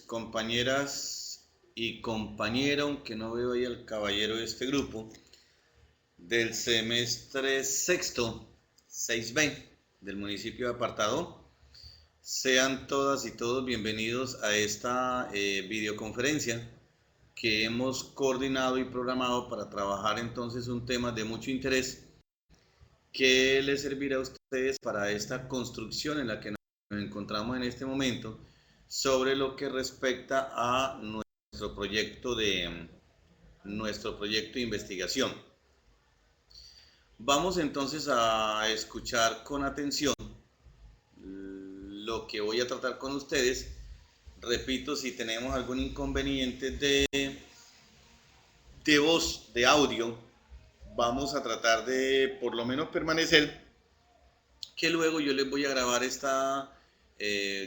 Compañeras y compañero, aunque no veo ahí al caballero de este grupo, del semestre sexto, 6B, del municipio de Apartado. Sean todas y todos bienvenidos a esta videoconferencia que hemos coordinado y programado para trabajar entonces un tema de mucho interés que les servirá a ustedes para esta construcción en la que nos encontramos en este momento sobre lo que respecta a nuestro proyecto de investigación. Vamos entonces a escuchar con atención lo que voy a tratar con ustedes. Repito, si tenemos algún inconveniente de voz, de audio, vamos a tratar de por lo menos permanecer, que luego yo les voy a grabar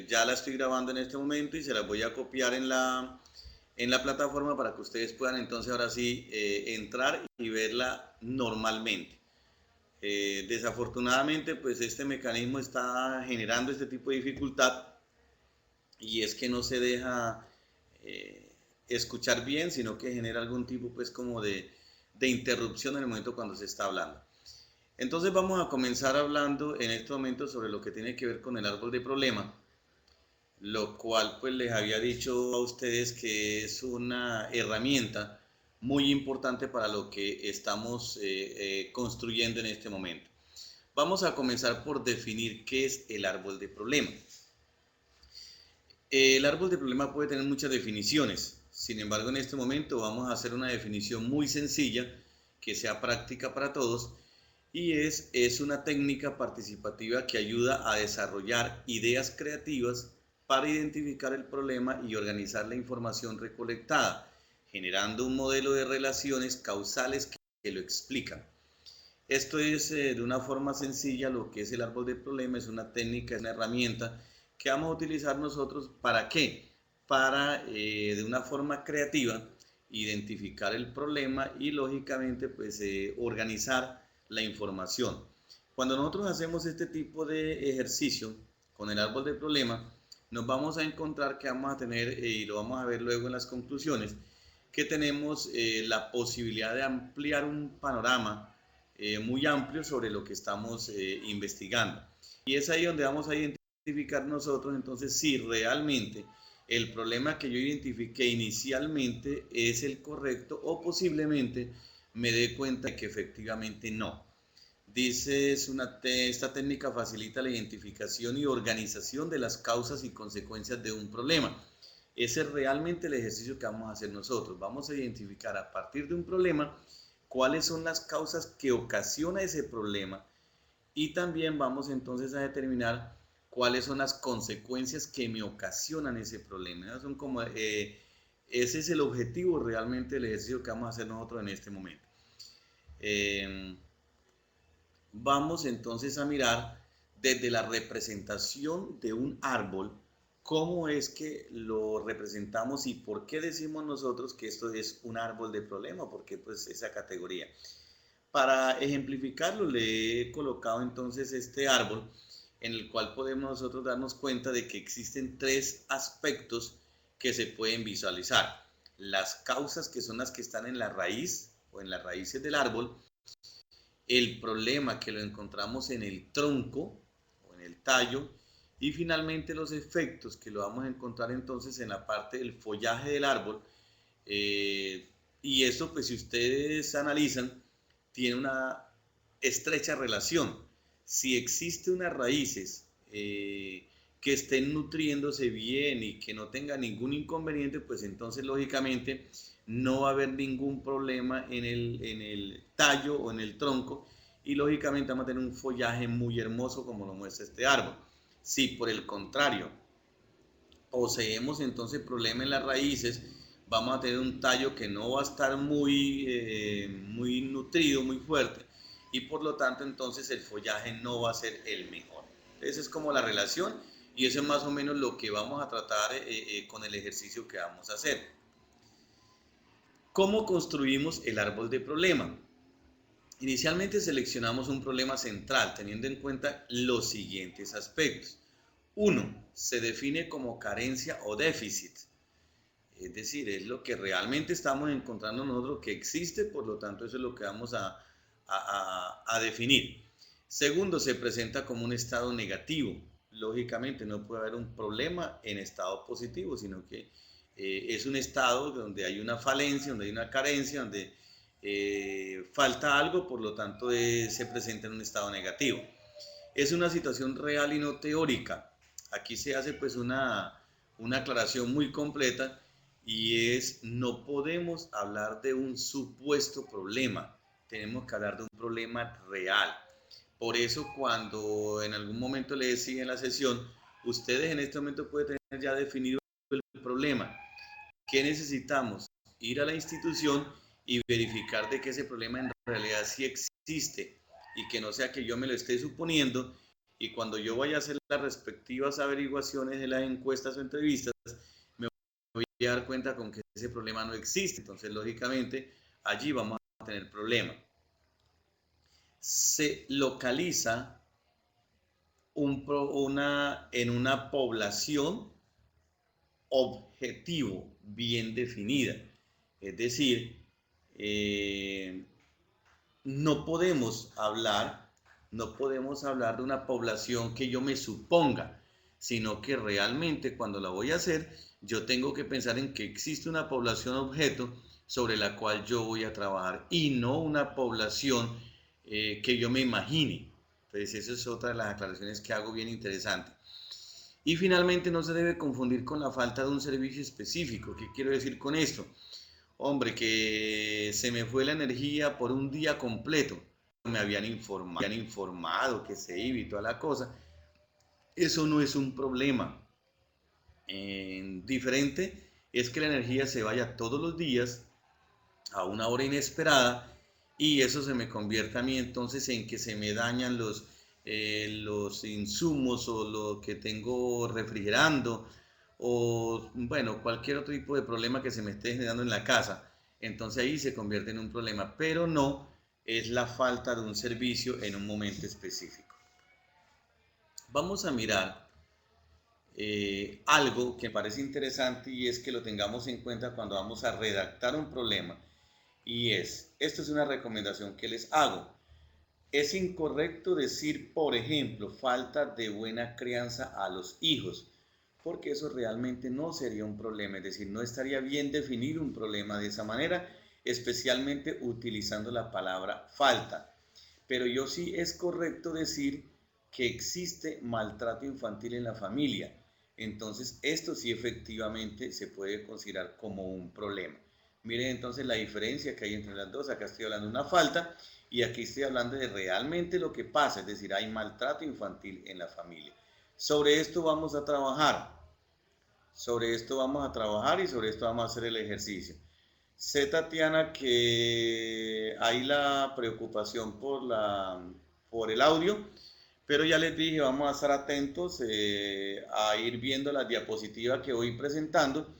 ya la estoy grabando en este momento y se las voy a copiar en la plataforma para que ustedes puedan entonces ahora sí entrar y verla normalmente. Desafortunadamente, pues este mecanismo está generando este tipo de dificultad y es que no se deja escuchar bien, sino que genera algún tipo pues como de interrupción en el momento cuando se está hablando. Entonces vamos a comenzar hablando en este momento sobre lo que tiene que ver con el árbol de problema, lo cual pues les había dicho a ustedes que es una herramienta muy importante para lo que estamos construyendo en este momento. Vamos a comenzar por definir qué es el árbol de problema. El árbol de problema puede tener muchas definiciones, sin embargo en este momento vamos a hacer una definición muy sencilla que sea práctica para todos y es una técnica participativa que ayuda a desarrollar ideas creativas para identificar el problema y organizar la información recolectada, generando un modelo de relaciones causales que lo explican. Esto es de una forma sencilla lo que es el árbol de problema, es una técnica, es una herramienta que vamos a utilizar nosotros. ¿Para qué? Para de una forma creativa identificar el problema y lógicamente pues organizar la información. Cuando nosotros hacemos este tipo de ejercicio con el árbol de problema, nos vamos a encontrar que vamos a tener, y lo vamos a ver luego en las conclusiones, que tenemos la posibilidad de ampliar un panorama muy amplio sobre lo que estamos investigando. Y es ahí donde vamos a identificar nosotros entonces si realmente el problema que yo identifiqué inicialmente es el correcto o posiblemente me dé cuenta de que efectivamente no. Dice, esta técnica facilita la identificación y organización de las causas y consecuencias de un problema. Ese es realmente el ejercicio que vamos a hacer nosotros. Vamos a identificar a partir de un problema cuáles son las causas que ocasiona ese problema y también vamos entonces a determinar cuáles son las consecuencias que me ocasionan ese problema. Son como, ese es el objetivo realmente del ejercicio que vamos a hacer nosotros en este momento. Vamos entonces a mirar desde la representación de un árbol, cómo es que lo representamos y por qué decimos nosotros que esto es un árbol de problema, porque pues esa categoría. Para ejemplificarlo le he colocado entonces este árbol en el cual podemos nosotros darnos cuenta de que existen tres aspectos que se pueden visualizar. Las causas, que son las que están en la raíz o en las raíces del árbol, el problema, que lo encontramos en el tronco o en el tallo, y finalmente los efectos, que lo vamos a encontrar entonces en la parte del follaje del árbol. Y esto pues si ustedes analizan tiene una estrecha relación. Si existe unas raíces que estén nutriéndose bien y que no tenga ningún inconveniente, pues entonces lógicamente no va a haber ningún problema en el tallo o en el tronco y lógicamente vamos a tener un follaje muy hermoso como lo muestra este árbol. Si por el contrario poseemos entonces problemas en las raíces, vamos a tener un tallo que no va a estar muy nutrido, muy fuerte, y por lo tanto entonces el follaje no va a ser el mejor. Esa es como la relación y eso es más o menos lo que vamos a tratar con el ejercicio que vamos a hacer. ¿Cómo construimos el árbol de problema? Inicialmente seleccionamos un problema central teniendo en cuenta los siguientes aspectos. Uno, se define como carencia o déficit. Es decir, es lo que realmente estamos encontrando nosotros que existe, por lo tanto eso es lo que vamos a definir. Segundo, se presenta como un estado negativo. Lógicamente no puede haber un problema en estado positivo, sino que es un estado donde hay una falencia, donde hay una carencia, donde falta algo, por lo tanto se presenta en un estado negativo. Es una situación real y no teórica. Aquí se hace pues una aclaración muy completa y es no podemos hablar de un supuesto problema, tenemos que hablar de un problema real. Por eso cuando en algún momento le decía en la sesión, ustedes en este momento pueden tener ya definido el problema. ¿Qué necesitamos? Ir a la institución y verificar de que ese problema en realidad sí existe y que no sea que yo me lo esté suponiendo y cuando yo vaya a hacer las respectivas averiguaciones de las encuestas o entrevistas, me voy a dar cuenta con que ese problema no existe. Entonces, lógicamente, allí vamos a tener problema. Se localiza en una población objetivo bien definida. Es decir, eh, no podemos hablar, no podemos hablar de una población que yo me suponga, sino que realmente cuando la voy a hacer, yo tengo que pensar en que existe una población objeto sobre la cual yo voy a trabajar y no una población que yo me imagine. Entonces, esa es otra de las aclaraciones que hago bien interesante. Y finalmente no se debe confundir con la falta de un servicio específico. ¿Qué quiero decir con esto? Hombre, que se me fue la energía por un día completo. Me habían informado que se iba y toda la cosa. Eso no es un problema. Diferente es que la energía se vaya todos los días a una hora inesperada y eso se me convierte a mí entonces en que se me dañan los insumos o lo que tengo refrigerando o bueno, cualquier otro tipo de problema que se me esté generando en la casa. Entonces ahí se convierte en un problema, pero no es la falta de un servicio en un momento específico. Vamos a mirar algo que me parece interesante y es que lo tengamos en cuenta cuando vamos a redactar un problema. Y esto es una recomendación que les hago. Es incorrecto decir, por ejemplo, falta de buena crianza a los hijos, porque eso realmente no sería un problema, es decir, no estaría bien definir un problema de esa manera, especialmente utilizando la palabra falta. Pero yo sí es correcto decir que existe maltrato infantil en la familia. Entonces, esto sí efectivamente se puede considerar como un problema. Miren entonces la diferencia que hay entre las dos. Acá estoy hablando de una falta y aquí estoy hablando de realmente lo que pasa, es decir, hay maltrato infantil en la familia. Sobre esto vamos a trabajar. Sobre esto vamos a trabajar y sobre esto vamos a hacer el ejercicio. Sé, Tatiana, que hay la preocupación por el audio, pero ya les dije, vamos a estar atentos a ir viendo las diapositivas que voy presentando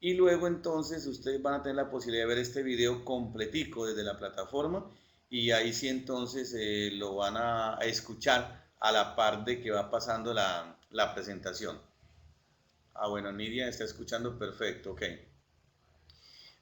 y luego entonces ustedes van a tener la posibilidad de ver este video completico desde la plataforma y ahí sí entonces lo van a escuchar a la par de que va pasando la presentación. Ah, bueno, Nidia está escuchando perfecto, ok.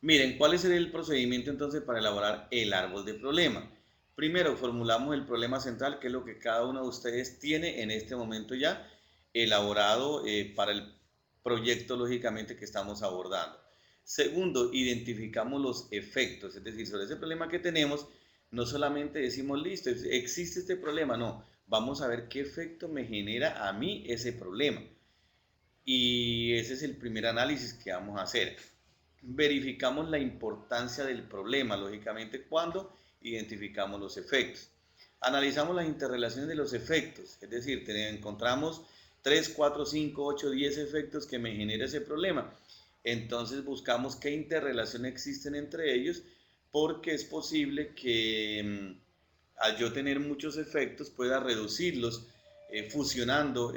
Miren, ¿cuál es el procedimiento entonces para elaborar el árbol de problema? Primero, formulamos el problema central, que es lo que cada uno de ustedes tiene en este momento ya elaborado para el proyecto, lógicamente, que estamos abordando. Segundo, identificamos los efectos, es decir, sobre ese problema que tenemos, no solamente decimos, listo, existe este problema, no, vamos a ver qué efecto me genera a mí ese problema. Y ese es el primer análisis que vamos a hacer. Verificamos la importancia del problema, lógicamente, cuando identificamos los efectos. Analizamos las interrelaciones de los efectos, es decir, encontramos 3, 4, 5, 8, 10 efectos que me genera ese problema. Entonces buscamos qué interrelación existen entre ellos, porque es posible que al yo tener muchos efectos pueda reducirlos fusionando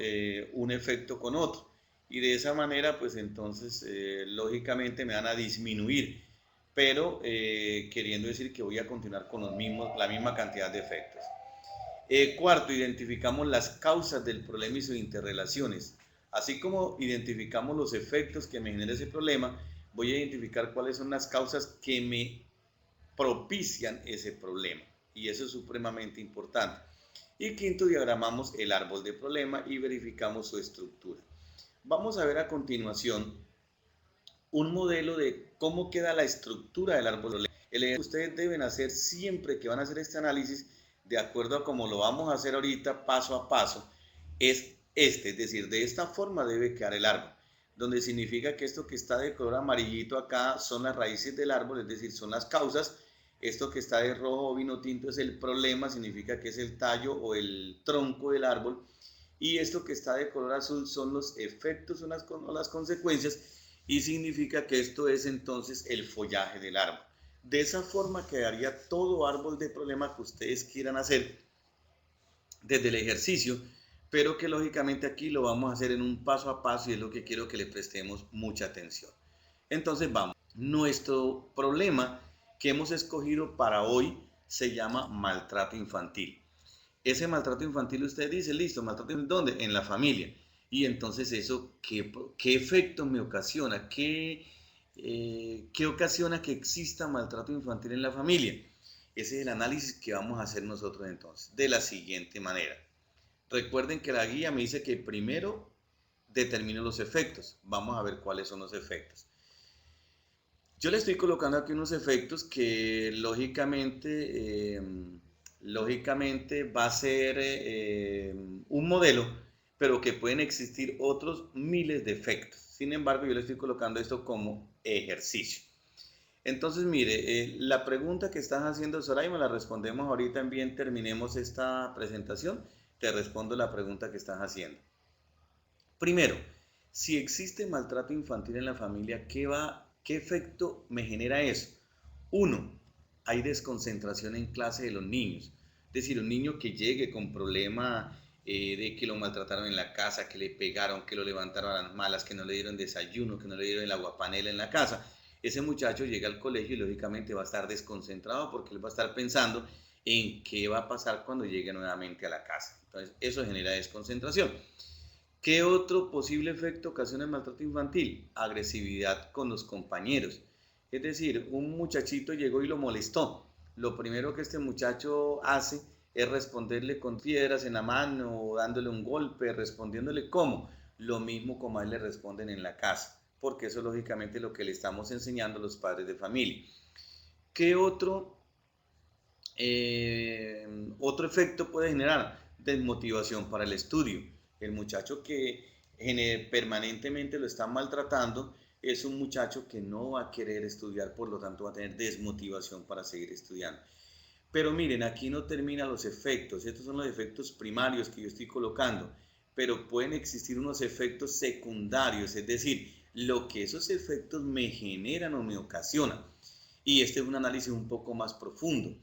un efecto con otro y de esa manera pues entonces lógicamente me van a disminuir, pero queriendo decir que voy a continuar con la misma cantidad de efectos. Cuarto, identificamos las causas del problema y sus interrelaciones. Así como identificamos los efectos que me genera ese problema, voy a identificar cuáles son las causas que me propician ese problema. Y eso es supremamente importante. Y quinto, diagramamos el árbol de problema y verificamos su estructura. Vamos a ver a continuación un modelo de cómo queda la estructura del árbol de problema. El ejemplo que ustedes deben hacer siempre que van a hacer este análisis, de acuerdo a cómo lo vamos a hacer ahorita, paso a paso, es este, es decir, de esta forma debe quedar el árbol, donde significa que esto que está de color amarillito acá son las raíces del árbol, es decir, son las causas. Esto que está de rojo o vino tinto es el problema, significa que es el tallo o el tronco del árbol. Y esto que está de color azul son los efectos o las consecuencias, y significa que esto es entonces el follaje del árbol. De esa forma quedaría todo árbol de problema que ustedes quieran hacer desde el ejercicio, pero que lógicamente aquí lo vamos a hacer en un paso a paso y es lo que quiero que le prestemos mucha atención. Entonces vamos, nuestro problema que hemos escogido para hoy se llama maltrato infantil. Ese maltrato infantil usted dice, listo, maltrato infantil, ¿dónde? En la familia. Y entonces eso, ¿qué efecto me ocasiona? ¿Qué ocasiona que exista maltrato infantil en la familia? Ese es el análisis que vamos a hacer nosotros entonces, de la siguiente manera. Recuerden que la guía me dice que primero determino los efectos. Vamos a ver cuáles son los efectos. Yo le estoy colocando aquí unos efectos que lógicamente va a ser un modelo, pero que pueden existir otros miles de efectos. Sin embargo, yo le estoy colocando esto como ejercicio. Entonces, mire, la pregunta que estás haciendo, Soraya, la respondemos ahorita en bien terminemos esta presentación. Te respondo la pregunta que estás haciendo. Primero, si existe maltrato infantil en la familia, ¿qué efecto me genera eso? Uno, hay desconcentración en clase de los niños. Es decir, un niño que llegue con problema de que lo maltrataron en la casa, que le pegaron, que lo levantaron a las malas, que no le dieron desayuno, que no le dieron el aguapanela en la casa. Ese muchacho llega al colegio y lógicamente va a estar desconcentrado porque él va a estar pensando en qué va a pasar cuando llegue nuevamente a la casa. Entonces, eso genera desconcentración. ¿Qué otro posible efecto ocasiona el maltrato infantil? Agresividad con los compañeros. Es decir, un muchachito llegó y lo molestó. Lo primero que este muchacho hace es responderle con piedras en la mano, dándole un golpe, respondiéndole cómo. Lo mismo como a él le responden en la casa, porque eso es lógicamente lo que le estamos enseñando a los padres de familia. ¿Qué otro efecto puede generar? Desmotivación para el estudio. El muchacho que permanentemente lo están maltratando es un muchacho que no va a querer estudiar, por lo tanto va a tener desmotivación para seguir estudiando. Pero miren, aquí no terminan los efectos, estos son los efectos primarios que yo estoy colocando, pero pueden existir unos efectos secundarios, es decir, lo que esos efectos me generan o me ocasionan. Y este es un análisis un poco más profundo.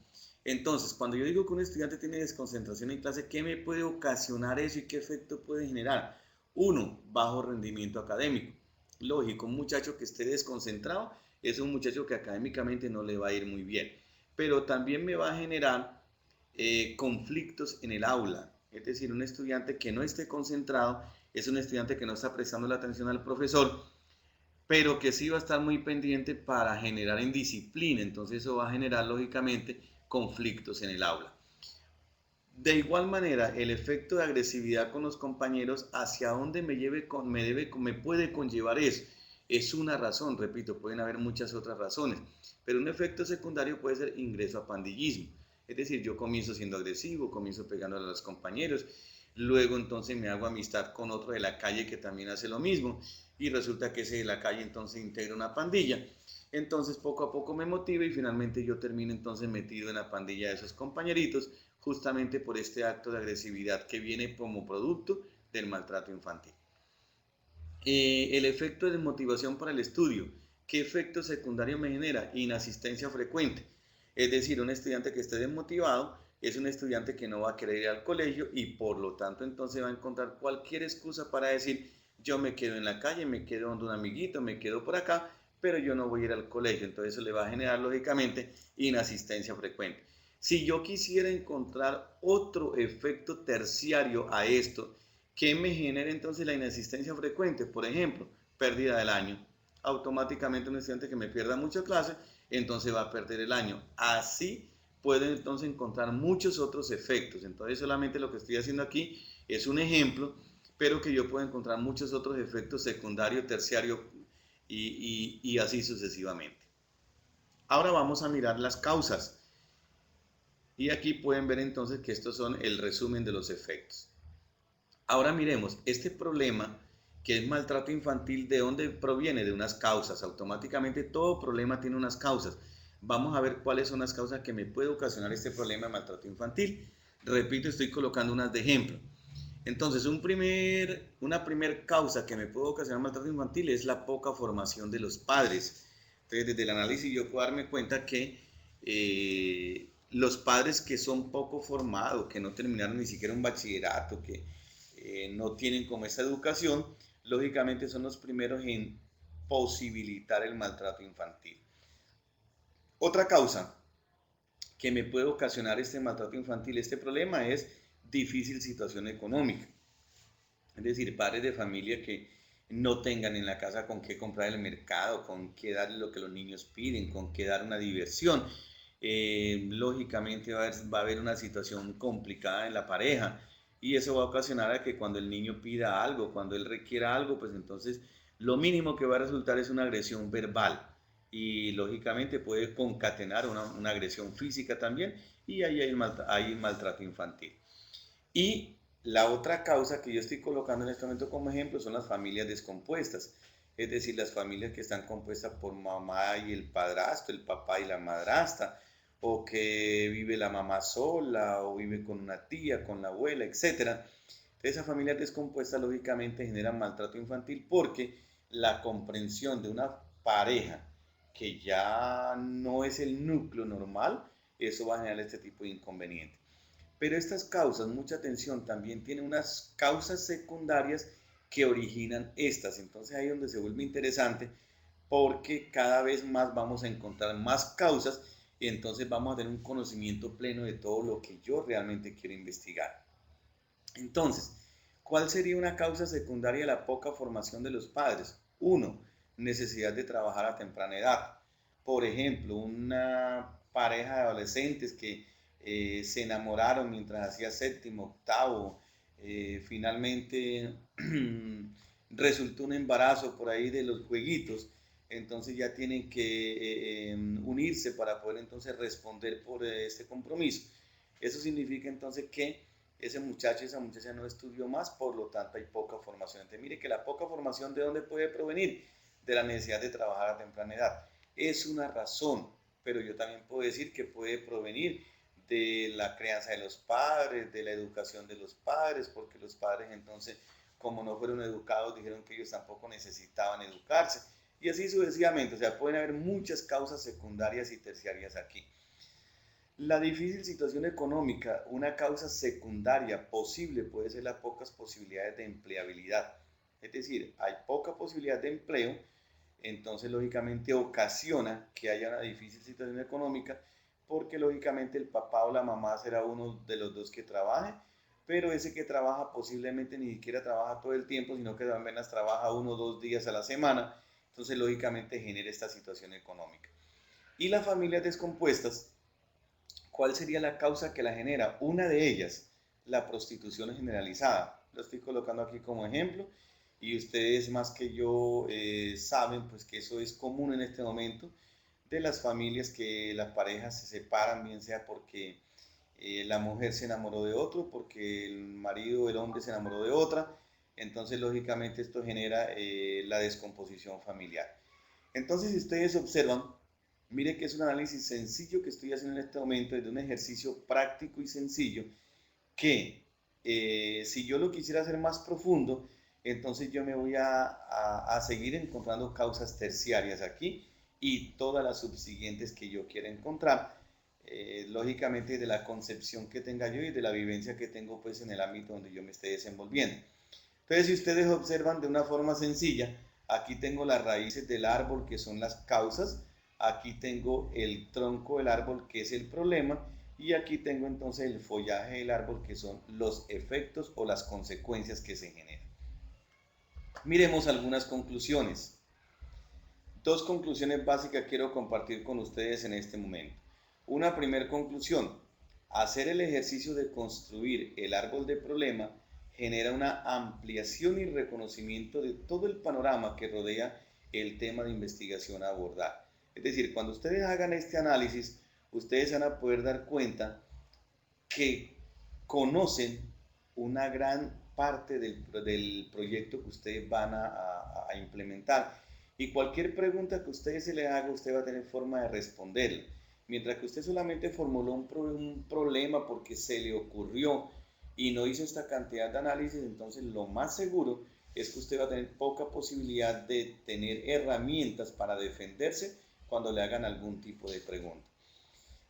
Entonces, cuando yo digo que un estudiante tiene desconcentración en clase, ¿qué me puede ocasionar eso y qué efecto puede generar? Uno, bajo rendimiento académico. Lógico, un muchacho que esté desconcentrado es un muchacho que académicamente no le va a ir muy bien, pero también me va a generar conflictos en el aula. Es decir, un estudiante que no esté concentrado es un estudiante que no está prestando la atención al profesor, pero que sí va a estar muy pendiente para generar indisciplina. Entonces eso va a generar lógicamente conflictos en el aula. De igual manera, el efecto de agresividad con los compañeros, hacia dónde me puede conllevar eso. Es una razón, repito, pueden haber muchas otras razones, pero un efecto secundario puede ser ingreso a pandillismo. Es decir, yo comienzo siendo agresivo, comienzo pegándole a los compañeros, luego entonces me hago amistad con otro de la calle que también hace lo mismo y resulta que ese de la calle entonces integra una pandilla. Entonces poco a poco me motiva y finalmente yo termino entonces metido en la pandilla de esos compañeritos justamente por este acto de agresividad que viene como producto del maltrato infantil. El efecto de desmotivación para el estudio. ¿Qué efecto secundario me genera? Inasistencia frecuente. Es decir, un estudiante que esté desmotivado es un estudiante que no va a querer ir al colegio y por lo tanto entonces va a encontrar cualquier excusa para decir yo me quedo en la calle, me quedo donde un amiguito, me quedo por acá, pero yo no voy a ir al colegio. Entonces eso le va a generar lógicamente inasistencia frecuente. Si yo quisiera encontrar otro efecto terciario a esto, ¿qué me genera entonces la inasistencia frecuente? Por ejemplo, pérdida del año. Automáticamente un estudiante que me pierda mucha clase, entonces va a perder el año. Así puedo entonces encontrar muchos otros efectos. Entonces solamente lo que estoy haciendo aquí es un ejemplo, pero que yo puedo encontrar muchos otros efectos secundarios, terciarios y así sucesivamente. Ahora vamos a mirar las causas. Y aquí pueden ver entonces que estos son el resumen de los efectos. Ahora miremos, este problema que es maltrato infantil, ¿de dónde proviene? De unas causas. Automáticamente todo problema tiene unas causas. Vamos a ver cuáles son las causas que me puede ocasionar este problema de maltrato infantil. Repito, estoy colocando unas de ejemplo. Entonces, una primer causa que me puede ocasionar maltrato infantil es la poca formación de los padres. Entonces, desde el análisis yo puedo darme cuenta que los padres que son poco formados, que no terminaron ni siquiera un bachillerato, que no tienen como esa educación, lógicamente son los primeros en posibilitar el maltrato infantil. Otra causa que me puede ocasionar este maltrato infantil, este problema, es difícil situación económica. Es decir, padres de familia que no tengan en la casa con qué comprar el mercado, con qué darle lo que los niños piden, con qué dar una diversión. Lógicamente va a haber una situación complicada en la pareja y eso va a ocasionar a que cuando el niño pida algo, cuando él requiera algo, pues entonces lo mínimo que va a resultar es una agresión verbal y lógicamente puede concatenar una agresión física también y ahí hay maltrato infantil. Y la otra causa que yo estoy colocando en este momento como ejemplo son las familias descompuestas, es decir, las familias que están compuestas por mamá y el padrastro, el papá y la madrastra, o que vive la mamá sola, o vive con una tía, con la abuela, etc. Esas familias descompuestas lógicamente generan maltrato infantil porque la comprensión de una pareja que ya no es el núcleo normal, eso va a generar este tipo de inconvenientes. Pero estas causas, mucha atención, también tienen unas causas secundarias que originan estas. Entonces ahí es donde se vuelve interesante porque cada vez más vamos a encontrar más causas y entonces vamos a tener un conocimiento pleno de todo lo que yo realmente quiero investigar. Entonces, ¿cuál sería una causa secundaria de la poca formación de los padres? Uno, necesidad de trabajar a temprana edad. Por ejemplo, una pareja de adolescentes que se enamoraron mientras hacía séptimo, octavo, finalmente resultó un embarazo por ahí de los jueguitos, entonces ya tienen que unirse para poder entonces responder por este compromiso. Eso significa entonces que ese muchacho, esa muchacha no estudió más, por lo tanto hay poca formación. Entonces mire que la poca formación, ¿de dónde puede provenir? De la necesidad de trabajar a temprana edad. Es una razón, pero yo también puedo decir que puede provenir de la crianza de los padres, de la educación de los padres, porque los padres entonces, como no fueron educados, dijeron que ellos tampoco necesitaban educarse, y así sucesivamente. O sea, pueden haber muchas causas secundarias y terciarias aquí. La difícil situación económica, una causa secundaria posible puede ser las pocas posibilidades de empleabilidad. Es decir, hay poca posibilidad de empleo, entonces lógicamente ocasiona que haya una difícil situación económica porque lógicamente el papá o la mamá será uno de los dos que trabaje, pero ese que trabaja posiblemente ni siquiera trabaja todo el tiempo, sino que apenas trabaja 1 o 2 días a la semana, entonces lógicamente genera esta situación económica. Y las familias descompuestas, ¿cuál sería la causa que la genera? Una de ellas, la prostitución generalizada. Lo estoy colocando aquí como ejemplo y ustedes más que yo saben pues que eso es común en este momento de las familias que las parejas se separan, bien sea porque la mujer se enamoró de otro, porque el marido, el hombre se enamoró de otra. Entonces, lógicamente, esto genera la descomposición familiar. Entonces, si ustedes observan, mire que es un análisis sencillo que estoy haciendo en este momento, desde un ejercicio práctico y sencillo, que si yo lo quisiera hacer más profundo, entonces yo me voy a seguir encontrando causas terciarias aquí y todas las subsiguientes que yo quiera encontrar, lógicamente de la concepción que tenga yo y de la vivencia que tengo pues en el ámbito donde yo me esté desenvolviendo. Entonces, si ustedes observan de una forma sencilla, aquí tengo las raíces del árbol que son las causas, aquí tengo el tronco del árbol que es el problema Y aquí tengo entonces el follaje del árbol, que son los efectos o las consecuencias que se generan. Miremos algunas conclusiones. Dos conclusiones básicas quiero compartir con ustedes en este momento. Una primera conclusión: hacer el ejercicio de construir el árbol de problema genera una ampliación y reconocimiento de todo el panorama que rodea el tema de investigación a abordar. Es decir, cuando ustedes hagan este análisis, ustedes van a poder dar cuenta que conocen una gran parte del proyecto que ustedes van a implementar. Y cualquier pregunta que ustedes se le haga, usted va a tener forma de responderle. Mientras que usted solamente formuló un problema porque se le ocurrió y no hizo esta cantidad de análisis, entonces lo más seguro es que usted va a tener poca posibilidad de tener herramientas para defenderse cuando le hagan algún tipo de pregunta.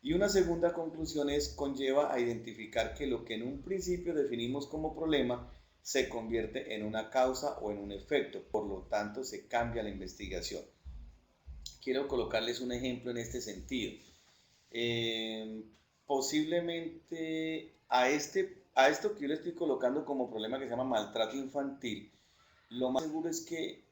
Y una segunda conclusión conlleva a identificar que lo que en un principio definimos como problema se convierte en una causa o en un efecto, por lo tanto se cambia la investigación. Quiero colocarles un ejemplo en este sentido. Posiblemente a esto que yo le estoy colocando como problema, que se llama maltrato infantil, lo más seguro es que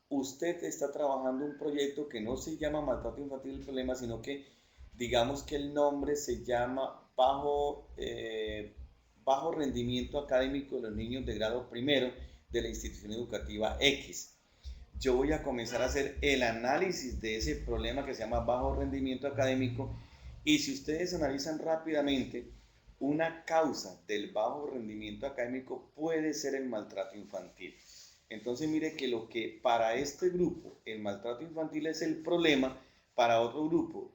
usted está trabajando un proyecto que no se llama maltrato infantil el problema, sino que digamos que el nombre se llama bajo rendimiento académico de los niños de grado primero de la institución educativa X. Yo voy a comenzar a hacer el análisis de ese problema que se llama bajo rendimiento académico, y si ustedes analizan rápidamente, una causa del bajo rendimiento académico puede ser el maltrato infantil. Entonces mire que lo que para este grupo el maltrato infantil es el problema, para otro grupo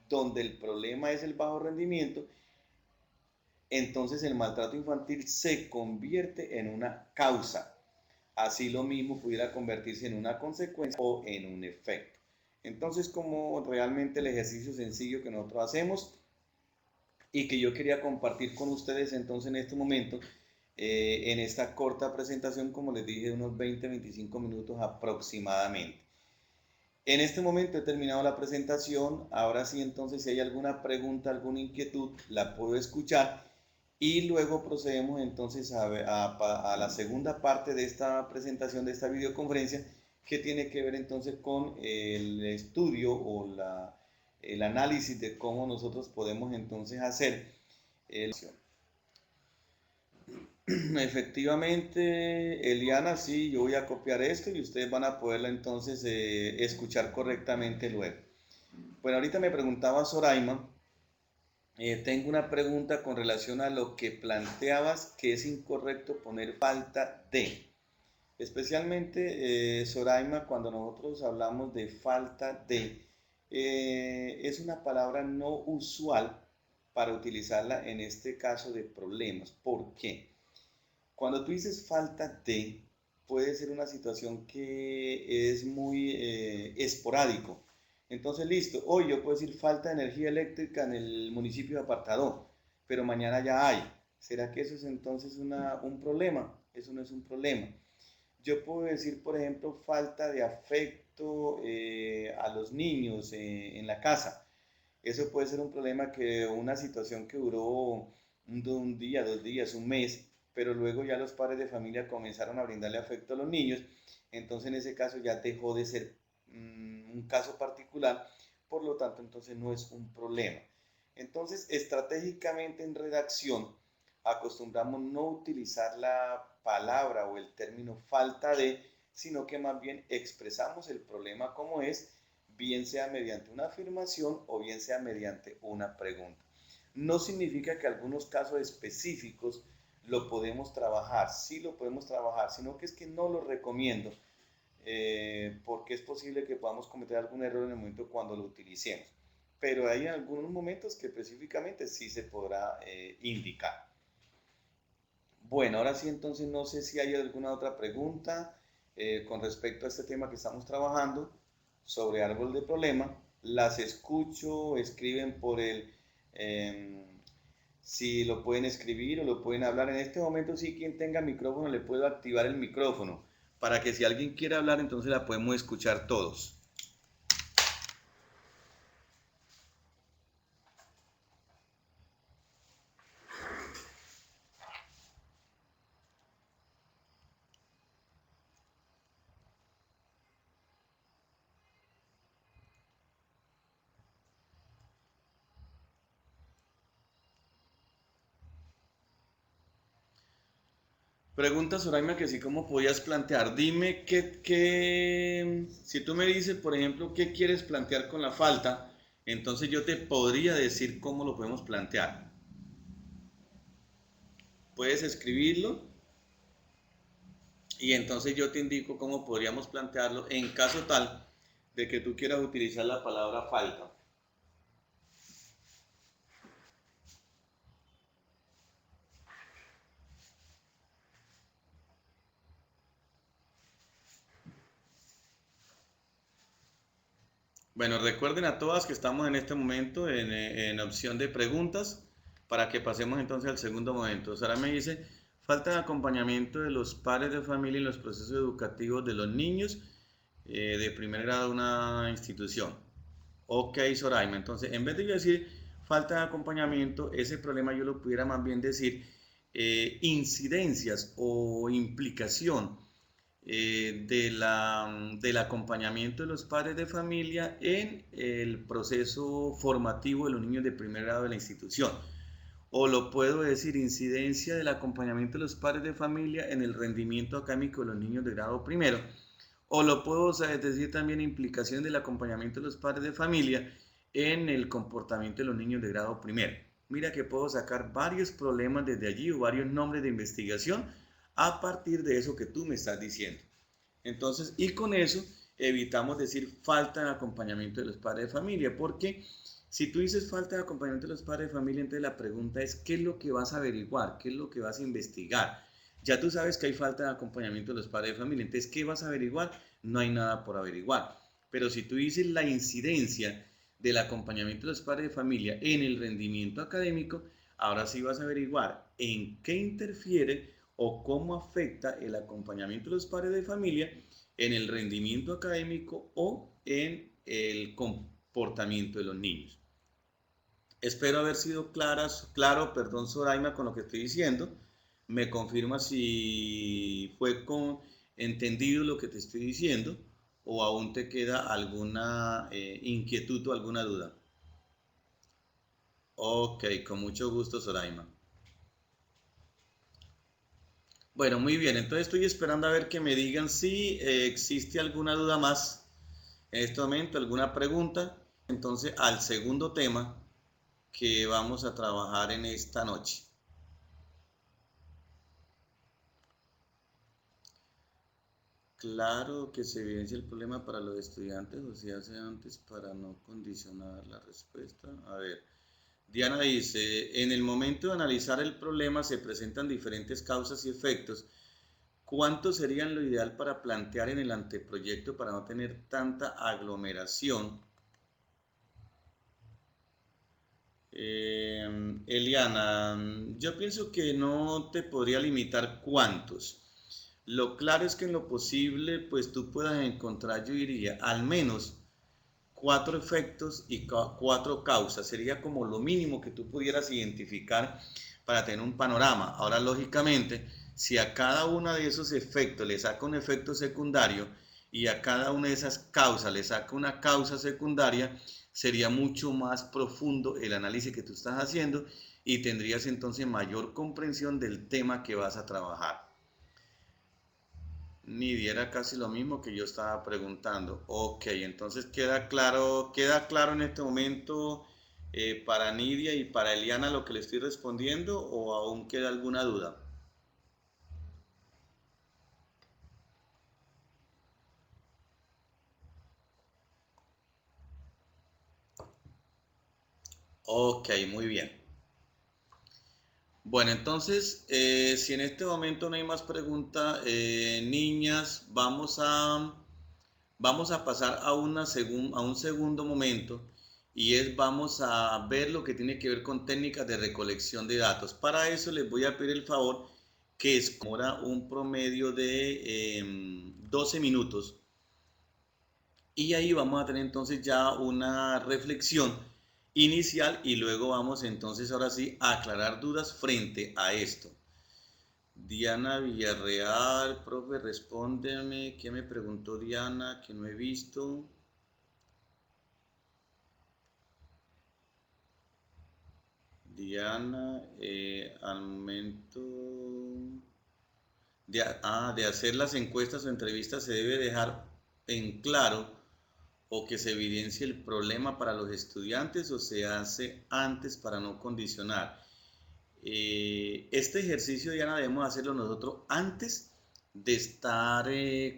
donde el problema es el bajo rendimiento, entonces el maltrato infantil se convierte en una causa. Así lo mismo pudiera convertirse en una consecuencia o en un efecto. Entonces, como realmente el ejercicio sencillo que nosotros hacemos y que yo quería compartir con ustedes entonces en este momento, en esta corta presentación, como les dije, de unos 20-25 minutos aproximadamente. En este momento he terminado la presentación. Ahora sí, entonces, si hay alguna pregunta, alguna inquietud, la puedo escuchar y luego procedemos entonces a la segunda parte de esta presentación, de esta videoconferencia, que tiene que ver entonces con el estudio o el análisis de cómo nosotros podemos entonces hacer el... Efectivamente, Eliana, sí, yo voy a copiar esto y ustedes van a poderla entonces escuchar correctamente luego. Bueno, ahorita me preguntaba Soraima, tengo una pregunta con relación a lo que planteabas, que es incorrecto poner falta de. Especialmente, Soraima, cuando nosotros hablamos de falta de, es una palabra no usual para utilizarla en este caso de problemas. ¿Por qué? Cuando tú dices falta de, puede ser una situación que es muy esporádico. Entonces, listo, hoy yo puedo decir falta de energía eléctrica en el municipio de Apartadó, pero mañana ya hay. ¿Será que eso es entonces un problema? Eso no es un problema. Yo puedo decir, por ejemplo, falta de afecto a los niños en la casa. Eso puede ser un problema, que una situación que duró un día, 2 días, un mes, pero luego ya los padres de familia comenzaron a brindarle afecto a los niños. Entonces en ese caso ya dejó de ser un caso particular, por lo tanto entonces no es un problema. Entonces, estratégicamente en redacción acostumbramos no utilizar la palabra o el término falta de, sino que más bien expresamos el problema como es, bien sea mediante una afirmación o bien sea mediante una pregunta. No significa que algunos casos específicos lo podemos trabajar, sí lo podemos trabajar, sino que es que no lo recomiendo, porque es posible que podamos cometer algún error en el momento cuando lo utilicemos. Pero hay algunos momentos que específicamente sí se podrá indicar. Bueno, ahora sí, entonces no sé si hay alguna otra pregunta con respecto a este tema que estamos trabajando sobre árbol de problema. Las escucho, escriben por si lo pueden escribir o lo pueden hablar. En este momento sí, quien tenga micrófono le puedo activar el micrófono para que si alguien quiere hablar, entonces la podemos escuchar todos. Pregunta Soraima que sí, ¿cómo podías plantear? Dime si tú me dices, por ejemplo, qué quieres plantear con la falta, entonces yo te podría decir cómo lo podemos plantear. Puedes escribirlo y entonces yo te indico cómo podríamos plantearlo en caso tal de que tú quieras utilizar la palabra falta. Bueno, recuerden a todas que estamos en este momento en opción de preguntas para que pasemos entonces al segundo momento. Sara me dice, falta de acompañamiento de los padres de familia en los procesos educativos de los niños de primer grado de una institución. Ok, Soraima, entonces en vez de yo decir falta de acompañamiento, ese problema yo lo pudiera más bien decir incidencias o implicación del acompañamiento de los padres de familia en el proceso formativo de los niños de primer grado de la institución. O lo puedo decir, incidencia del acompañamiento de los padres de familia en el rendimiento académico de los niños de grado primero. O lo puedo decir también, implicación del acompañamiento de los padres de familia en el comportamiento de los niños de grado primero. Mira que puedo sacar varios problemas desde allí o varios nombres de investigación a partir de eso que tú me estás diciendo. Entonces, y con eso evitamos decir falta de acompañamiento de los padres de familia, porque si tú dices falta de acompañamiento de los padres de familia, entonces la pregunta es, ¿qué es lo que vas a averiguar? ¿Qué es lo que vas a investigar? Ya tú sabes que hay falta de acompañamiento de los padres de familia, entonces, ¿qué vas a averiguar? No hay nada por averiguar. Pero si tú dices la incidencia del acompañamiento de los padres de familia en el rendimiento académico, ahora sí vas a averiguar en qué interfiere o cómo afecta el acompañamiento de los padres de familia en el rendimiento académico o en el comportamiento de los niños. Espero haber sido claro, Soraima, con lo que estoy diciendo. Me confirma si fue entendido lo que te estoy diciendo o aún te queda alguna inquietud o alguna duda. Ok, con mucho gusto, Soraima. Bueno, muy bien, entonces estoy esperando a ver que me digan si existe alguna duda más en este momento, alguna pregunta. Entonces, al segundo tema que vamos a trabajar en esta noche. Claro que se evidencia el problema para los estudiantes o se hace antes para no condicionar la respuesta. A ver, Diana dice, en el momento de analizar el problema se presentan diferentes causas y efectos. ¿Cuánto serían lo ideal para plantear en el anteproyecto para no tener tanta aglomeración? Eliana, yo pienso que no te podría limitar cuántos. Lo claro es que en lo posible, pues tú puedas encontrar, yo diría, al menos cuatro efectos y cuatro causas. Sería como lo mínimo que tú pudieras identificar para tener un panorama. Ahora, lógicamente, si a cada uno de esos efectos le saca un efecto secundario y a cada una de esas causas le saca una causa secundaria, sería mucho más profundo el análisis que tú estás haciendo y tendrías entonces mayor comprensión del tema que vas a trabajar. Ni diera casi lo mismo que yo estaba preguntando. Ok, entonces queda claro en este momento para Nidia y para Eliana lo que le estoy respondiendo o aún queda alguna duda. Ok, muy bien. Bueno, entonces, si en este momento no hay más preguntas, niñas, vamos a pasar a un segundo momento y vamos a ver lo que tiene que ver con técnicas de recolección de datos. Para eso les voy a pedir el favor que escora un promedio de 12 minutos y ahí vamos a tener entonces ya una reflexión inicial y luego vamos entonces ahora sí a aclarar dudas frente a esto. Diana Villarreal, profe, respóndeme. ¿Qué me preguntó Diana que no he visto? Diana, al momento de hacer las encuestas o entrevistas se debe dejar en claro o que se evidencie el problema para los estudiantes o se hace antes para no condicionar. Este ejercicio, Diana, debemos hacerlo nosotros antes de estar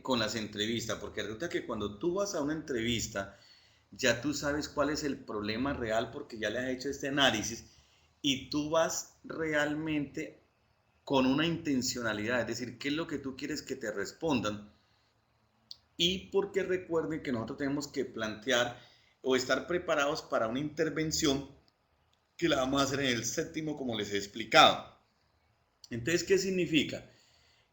con las entrevistas, porque resulta que cuando tú vas a una entrevista, ya tú sabes cuál es el problema real porque ya le has hecho este análisis y tú vas realmente con una intencionalidad, es decir, qué es lo que tú quieres que te respondan y porque recuerden que nosotros tenemos que plantear o estar preparados para una intervención que la vamos a hacer en el séptimo como les he explicado. Entonces, ¿qué significa?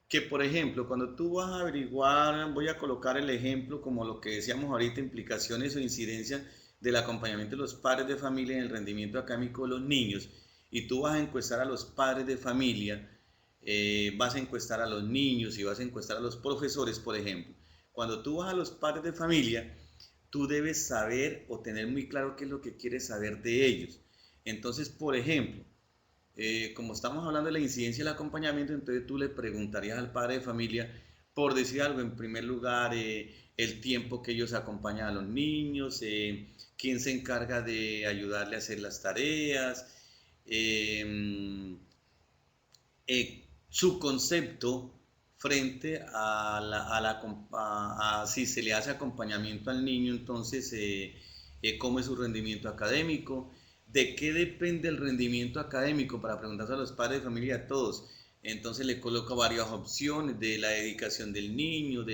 Que, por ejemplo, cuando tú vas a averiguar, voy a colocar el ejemplo como lo que decíamos ahorita, implicaciones o incidencias del acompañamiento de los padres de familia en el rendimiento académico de los niños, y tú vas a encuestar a los padres de familia, vas a encuestar a los niños y vas a encuestar a los profesores, por ejemplo. Cuando tú vas a los padres de familia, tú debes saber o tener muy claro qué es lo que quieres saber de ellos. Entonces, por ejemplo, como estamos hablando de la incidencia del acompañamiento, entonces tú le preguntarías al padre de familia, por decir algo, en primer lugar, el tiempo que ellos acompañan a los niños, quién se encarga de ayudarle a hacer las tareas, eh, su concepto frente a si se le hace acompañamiento al niño, entonces cómo es su rendimiento académico, de qué depende el rendimiento académico, para preguntarse a los padres de familia, a todos. Entonces le coloca varias opciones de la dedicación del niño,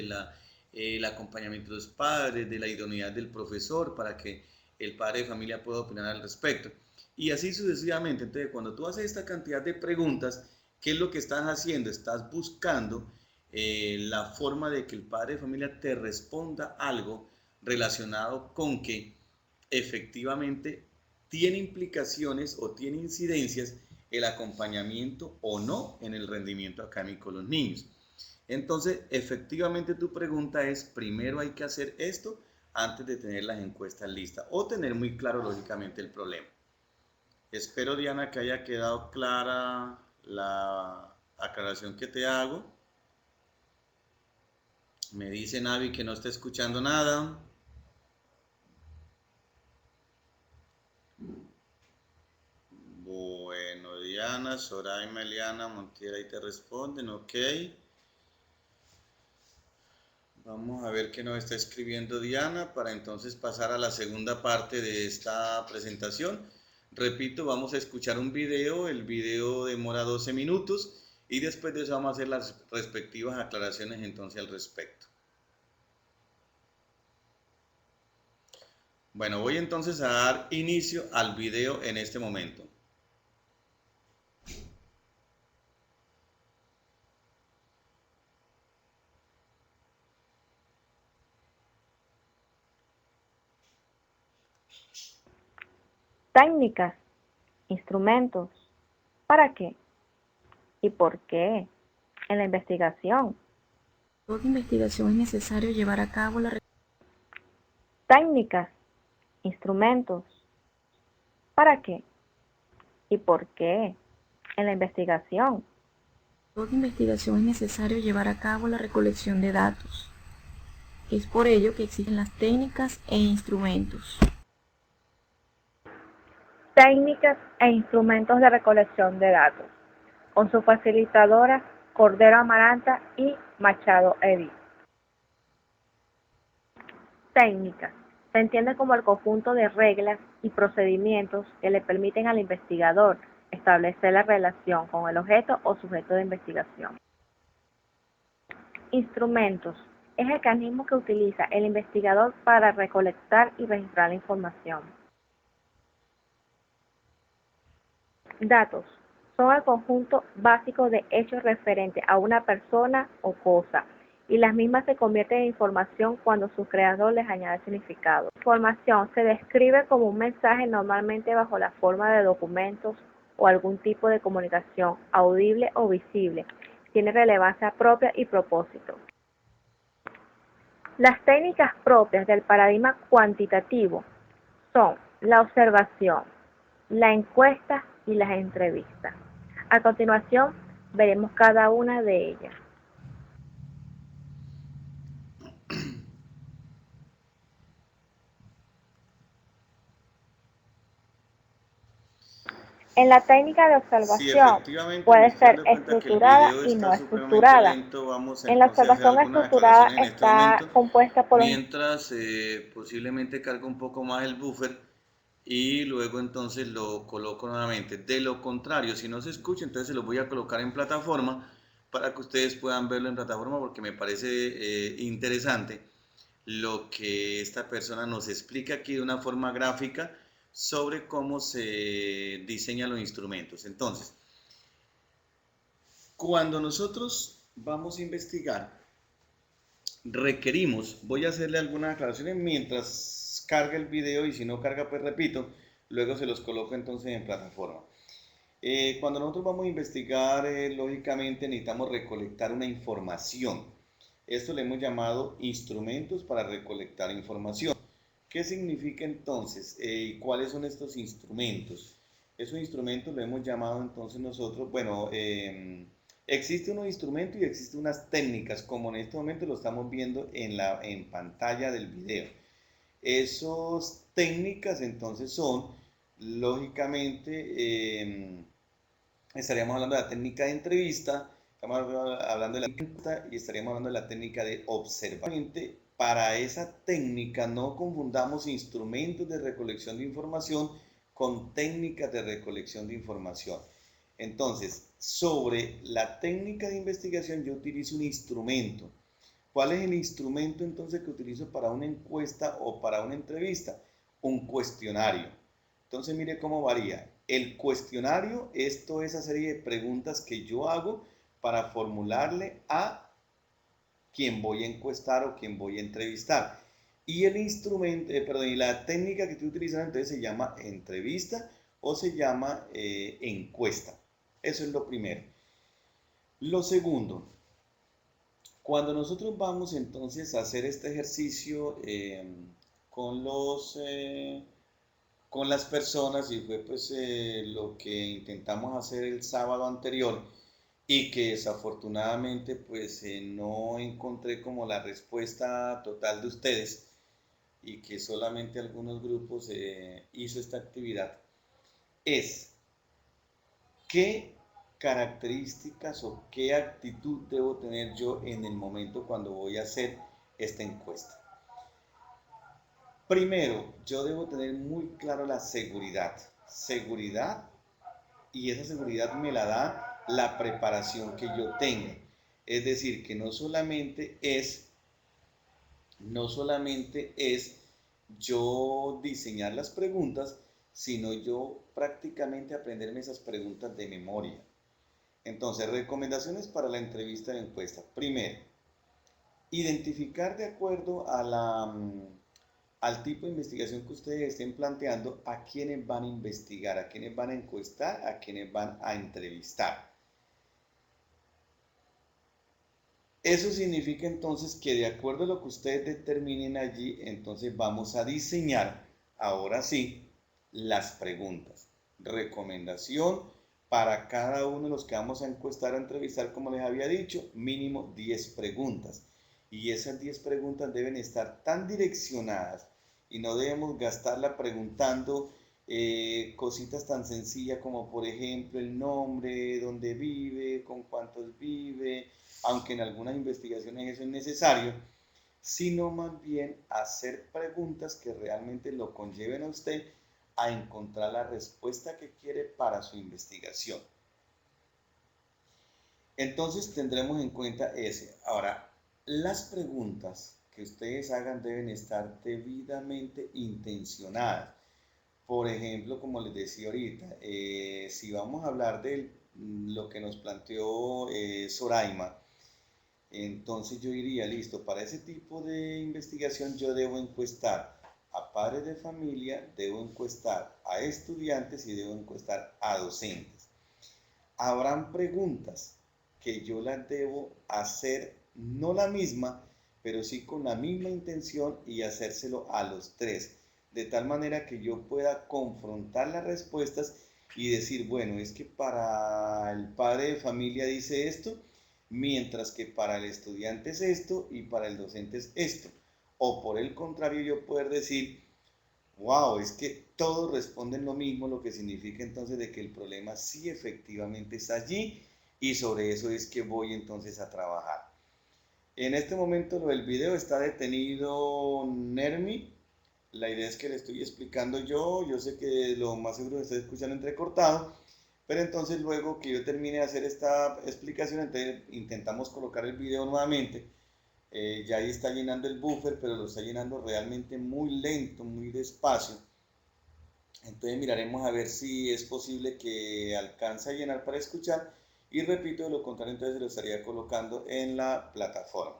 el acompañamiento de los padres, de la idoneidad del profesor, para que el padre de familia pueda opinar al respecto. Y así sucesivamente. Entonces, cuando tú haces esta cantidad de preguntas, ¿qué es lo que estás haciendo? Estás buscando la forma de que el padre de familia te responda algo relacionado con que efectivamente tiene implicaciones o tiene incidencias el acompañamiento o no en el rendimiento académico de los niños. Entonces, efectivamente tu pregunta es, primero hay que hacer esto antes de tener las encuestas listas o tener muy claro lógicamente el problema. Espero, Diana, que haya quedado clara la aclaración que te hago. Me dice Navi que no está escuchando nada. Bueno, Diana, Soraima, Eliana, Montiel, ahí te responden, ok. Vamos a ver qué nos está escribiendo Diana para entonces pasar a la segunda parte de esta presentación. Repito, vamos a escuchar un video, el video demora 12 minutos y después de eso vamos a hacer las respectivas aclaraciones entonces al respecto. Bueno, voy entonces a dar inicio al video en este momento. Técnicas, instrumentos, ¿para qué? ¿Y por qué? En la investigación. Toda investigación es necesario llevar a cabo la Técnicas, instrumentos, ¿para qué? ¿Y por qué? En la investigación. Toda investigación es necesario llevar a cabo la recolección de datos. Es por ello que existen las técnicas e instrumentos. Técnicas e instrumentos de recolección de datos, con sus facilitadoras Cordero Amaranta y Machado Edith. Técnicas. Se entiende como el conjunto de reglas y procedimientos que le permiten al investigador establecer la relación con el objeto o sujeto de investigación. Instrumentos. Es el mecanismo que utiliza el investigador para recolectar y registrar la información. Datos. Son el conjunto básico de hechos referentes a una persona o cosa, y las mismas se convierten en información cuando su creador les añade significado. Información se describe como un mensaje normalmente bajo la forma de documentos o algún tipo de comunicación audible o visible. Tiene relevancia propia y propósito. Las técnicas propias del paradigma cuantitativo son la observación, la encuesta y las entrevistas. A continuación, veremos cada una de ellas. En la técnica de Si observación efectivamente me puede estoy ser dando cuenta que el estructurada video y no está supremamente estructurada. lento, vamos En la entonces a hacer observación algunas estructurada aclaraciones en este está momento, compuesta por los... mientras posiblemente carga un poco más el buffer y luego entonces lo coloco nuevamente. De lo contrario, si no se escucha, entonces se lo voy a colocar en plataforma para que ustedes puedan verlo en plataforma porque me parece interesante lo que esta persona nos explica aquí de una forma gráfica sobre cómo se diseñan los instrumentos. Entonces, cuando nosotros vamos a investigar, requerimos, voy a hacerle algunas aclaraciones mientras carga el video y si no carga, pues repito, luego se los coloco entonces en plataforma. Cuando nosotros vamos a investigar, lógicamente necesitamos recolectar una información. Esto le hemos llamado instrumentos para recolectar información. ¿Qué significa entonces? ¿Y cuáles son estos instrumentos? Esos instrumentos lo hemos llamado entonces nosotros, bueno, existe un instrumento y existen unas técnicas, como en este momento lo estamos viendo en pantalla del video. Esas técnicas entonces son, lógicamente, estaríamos hablando de la técnica de entrevista, estamos hablando de la técnica y estaríamos hablando de la técnica de observación. Para esa técnica no confundamos instrumentos de recolección de información con técnicas de recolección de información. Entonces, sobre la técnica de investigación yo utilizo un instrumento. ¿Cuál es el instrumento entonces que utilizo para una encuesta o para una entrevista? Un cuestionario. Entonces mire cómo varía. El cuestionario, esto es esa serie de preguntas que yo hago para formularle a quien voy a encuestar o quien voy a entrevistar. Y el instrumento, perdón, y la técnica que estoy utilizando entonces se llama entrevista o se llama encuesta. Eso es lo primero. Lo segundo, cuando nosotros vamos entonces a hacer este ejercicio con con las personas, y fue pues lo que intentamos hacer el sábado anterior y que desafortunadamente pues no encontré como la respuesta total de ustedes y que solamente algunos grupos hizo esta actividad, es qué características o qué actitud debo tener yo en el momento cuando voy a hacer esta encuesta. Primero, yo debo tener muy claro la seguridad. Seguridad, y esa seguridad me la da la preparación que yo tenga. Es decir, que no solamente es yo diseñar las preguntas, sino yo prácticamente aprenderme esas preguntas de memoria. Entonces, recomendaciones para la entrevista de encuesta. Primero, identificar de acuerdo a al tipo de investigación que ustedes estén planteando a quiénes van a investigar, a quiénes van a encuestar, a quiénes van a entrevistar. Eso significa entonces que de acuerdo a lo que ustedes determinen allí, entonces vamos a diseñar, ahora sí, las preguntas. Recomendación para cada uno de los que vamos a encuestar o entrevistar, como les había dicho, mínimo 10 preguntas. Y esas 10 preguntas deben estar tan direccionadas y no debemos gastarla preguntando cositas tan sencillas como por ejemplo el nombre, dónde vive, con cuántos vive, aunque en algunas investigaciones eso es necesario, sino más bien hacer preguntas que realmente lo conlleven a usted a encontrar la respuesta que quiere para su investigación. Entonces tendremos en cuenta ese. Ahora, las preguntas que ustedes hagan deben estar debidamente intencionadas. Por ejemplo, como les decía ahorita, si vamos a hablar de lo que nos planteó Soraima, entonces yo diría, listo, para ese tipo de investigación yo debo encuestar a padres de familia, debo encuestar a estudiantes y debo encuestar a docentes. Habrán preguntas que yo las debo hacer, no la misma, pero sí con la misma intención y hacérselo a los tres, de tal manera que yo pueda confrontar las respuestas y decir, bueno, es que para el padre de familia dice esto, mientras que para el estudiante es esto y para el docente es esto. O por el contrario, yo poder decir, Wow, es que todos responden lo mismo, lo que significa entonces de que el problema sí efectivamente está allí y sobre eso es que voy entonces a trabajar. En este momento lo del video está detenido Nermi. La idea es que le estoy explicando yo sé que lo más seguro está escuchando entrecortado, pero entonces luego que yo termine de hacer esta explicación, entonces intentamos colocar el video nuevamente. Ya ahí está llenando el buffer, pero lo está llenando realmente muy lento, muy despacio. Entonces miraremos a ver si es posible que alcance a llenar para escuchar y repito, de lo contrario entonces lo estaría colocando en la plataforma.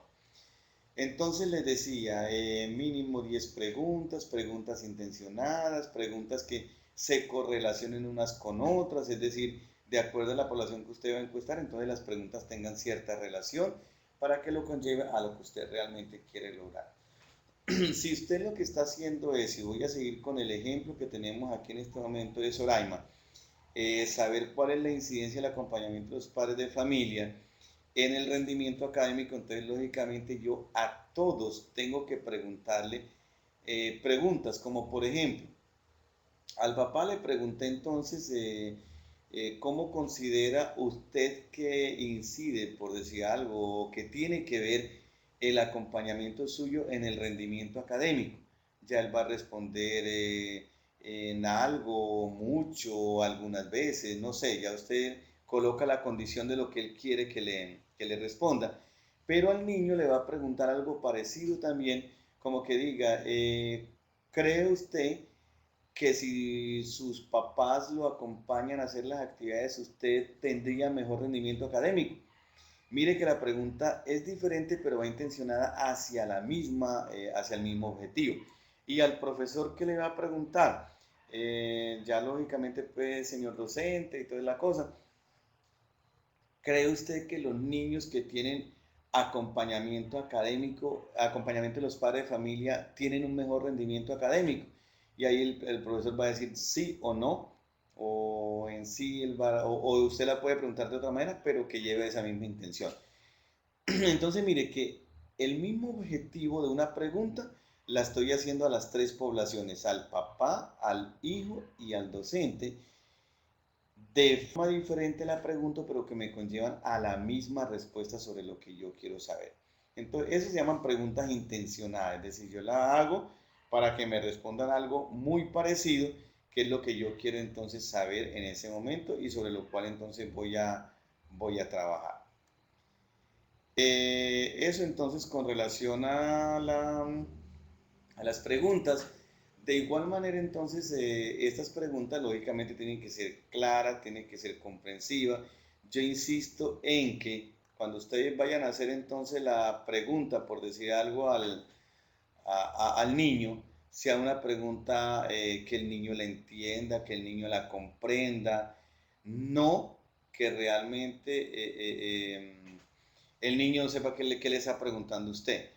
Entonces les decía, mínimo 10 preguntas, preguntas intencionadas, preguntas que se correlacionen unas con otras, es decir, de acuerdo a la población que usted va a encuestar, entonces las preguntas tengan cierta relación para que lo conlleve a lo que usted realmente quiere lograr. Si usted lo que está haciendo es, y voy a seguir con el ejemplo que tenemos aquí en este momento de Soraima, saber cuál es la incidencia del acompañamiento de los padres de familia en el rendimiento académico, entonces lógicamente yo a todos tengo que preguntarle preguntas, como por ejemplo, al papá le pregunté entonces, ¿cómo considera usted que incide, por decir algo, o que tiene que ver el acompañamiento suyo en el rendimiento académico? Ya él va a responder en algo, mucho, algunas veces, no sé, ya usted coloca la condición de lo que él quiere que le responda. Pero al niño le va a preguntar algo parecido también, como que diga, ¿cree usted que si sus papás lo acompañan a hacer las actividades, usted tendría mejor rendimiento académico? Mire que la pregunta es diferente, pero va intencionada hacia la misma, hacia el mismo objetivo. Y al profesor que le va a preguntar, ya lógicamente, pues, señor docente y toda la cosa, ¿cree usted que los niños que tienen acompañamiento académico, acompañamiento de los padres de familia, tienen un mejor rendimiento académico? Y ahí el profesor va a decir sí o no, o en sí, o usted la puede preguntar de otra manera, pero que lleve esa misma intención. Entonces, mire que el mismo objetivo de una pregunta la estoy haciendo a las tres poblaciones, al papá, al hijo y al docente, de forma diferente la pregunto, pero que me conllevan a la misma respuesta sobre lo que yo quiero saber. Entonces, eso se llaman preguntas intencionadas, es decir, yo la hago para que me respondan algo muy parecido, que es lo que yo quiero entonces saber en ese momento y sobre lo cual entonces voy a trabajar. Eso entonces con relación a las preguntas. De igual manera, entonces, estas preguntas lógicamente tienen que ser claras, tienen que ser comprensivas. Yo insisto en que cuando ustedes vayan a hacer entonces la pregunta, por decir algo al niño, sea una pregunta que el niño la entienda, que el niño la comprenda, no que realmente el niño sepa qué le está preguntando usted.